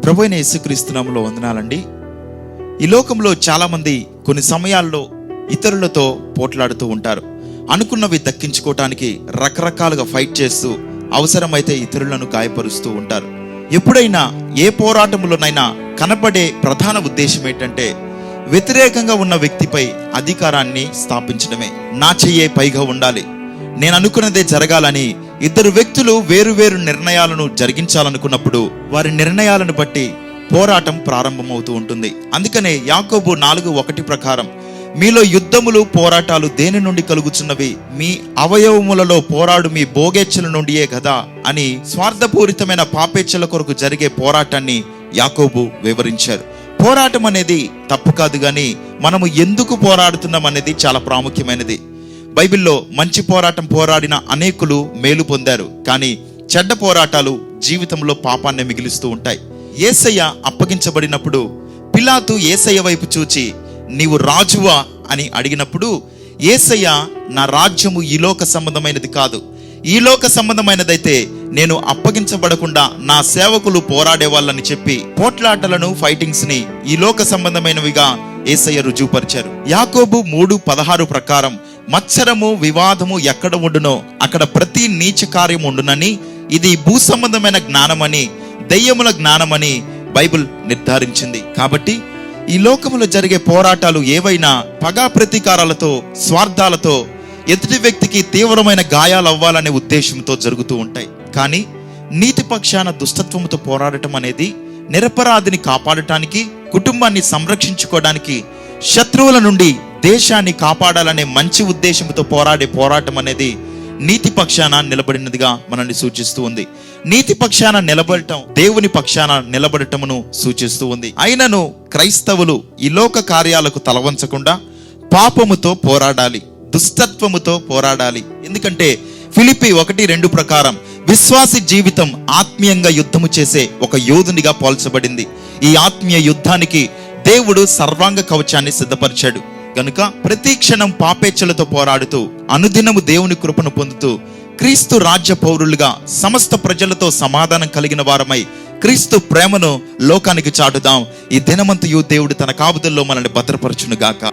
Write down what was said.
ప్రభువైన యేసుక్రీస్తు నామములో వందనాలండి. ఈ లోకంలో చాలామంది కొన్ని సమయాల్లో ఇతరులతో పోట్లాడుతూ ఉంటారు. అనుకున్నవి దక్కించుకోవటానికి రకరకాలుగా ఫైట్ చేస్తూ అవసరమైతే ఇతరులను గాయపరుస్తూ ఉంటారు. ఎప్పుడైనా ఏ పోరాటంలోనైనా కనపడే ప్రధాన ఉద్దేశం ఏంటంటే వ్యతిరేకంగా ఉన్న వ్యక్తిపై అధికారాన్ని స్థాపించడమే. నా చెయ్యే పైగా ఉండాలి, నేను అనుకున్నదే జరగాలని ఇద్దరు వ్యక్తులు వేరు నిర్ణయాలను జరిగించాలనుకున్నప్పుడు వారి నిర్ణయాలను బట్టి పోరాటం ప్రారంభమవుతూ ఉంటుంది. అందుకనే యాకోబు 4:1 ప్రకారం మీలో యుద్ధములు పోరాటాలు దేని నుండి కలుగుచున్నవి, మీ అవయవములలో పోరాడు మీ భోగేచ్ఛల నుండియే కదా అని స్వార్థపూరితమైన పాపేచ్ఛల కొరకు జరిగే పోరాటాన్ని యాకోబు వివరించారు. పోరాటం అనేది తప్పు కాదు, కానీ మనము ఎందుకు పోరాడుతున్నాం అనేది చాలా ప్రాముఖ్యమైనది. బైబిల్లో మంచి పోరాటం పోరాడిన అనేకులు మేలు పొందారు, కానీ చెడ్డ పోరాటాలు జీవితంలో పాపాన్ని మిగిలిస్తూ ఉంటాయి. యేసయ్య అప్పగించబడినప్పుడు పిలాతు యేసయ్య వైపు చూచి నీవు రాజువా అని అడిగినప్పుడు యేసయ్య నా రాజ్యము ఈ లోక సంబంధమైనది కాదు, ఈ లోక సంబంధమైనదైతే నేను అప్పగించబడకుండా నా సేవకులు పోరాడే వాళ్ళని చెప్పి పోట్లాటలను ఫైటింగ్స్ ని ఈ లోక సంబంధమైనవిగా యేసయ్య రుజువుపరిచారు. యాకోబు 3:16 ప్రకారం మత్సరము వివాదము ఎక్కడ ఉండునో అక్కడ ప్రతి నీచ కార్యం ఉండునని, ఇది భూ సంబంధమైన జ్ఞానమని దెయ్యముల జ్ఞానమని బైబిల్ నిర్ధారించింది. కాబట్టి ఈ లోకములో జరిగే పోరాటాలు ఏవైనా పగా ప్రతీకారాలతో స్వార్థాలతో ఎదుటి వ్యక్తికి తీవ్రమైన గాయాలు అవ్వాలనే ఉద్దేశంతో జరుగుతూ ఉంటాయి. కానీ నీతి పక్షాన దుష్టత్వంతో పోరాడటం అనేది నిరపరాధిని కాపాడటానికి, కుటుంబాన్ని సంరక్షించుకోవడానికి, శత్రువుల నుండి దేశాన్ని కాపాడాలనే మంచి ఉద్దేశంతో పోరాడే పోరాటం అనేది నీతి పక్షాన నిలబడినదిగా మనల్ని సూచిస్తూ ఉంది. నీతి పక్షాన నిలబడటం దేవుని పక్షాన నిలబడటమును సూచిస్తూ ఉంది. అయినను క్రైస్తవులు ఈ లోక కార్యాలకు తలవంచకుండా పాపముతో పోరాడాలి, దుష్టత్వముతో పోరాడాలి. ఎందుకంటే ఫిలిప్పీ 1:2 ప్రకారం విశ్వాసి జీవితం ఆత్మీయంగా యుద్ధము చేసే ఒక యోధునిగా పోల్చబడింది. ఈ ఆత్మీయ యుద్ధానికి దేవుడు సర్వాంగ కవచాన్ని సిద్ధపరిచాడు. గనుక ప్రతి క్షణం పాపేచ్ఛలతో పోరాడుతూ అనుదినము దేవుని కృపను పొందుతూ క్రీస్తు రాజ్య పౌరులుగా సమస్త ప్రజలతో సమాధానం కలిగిన వారమై క్రీస్తు ప్రేమను లోకానికి చాటుదాం. ఈ దినమంతయు దేవుడు తన కాపుదల్లో మనల్ని భద్రపరచును గాక.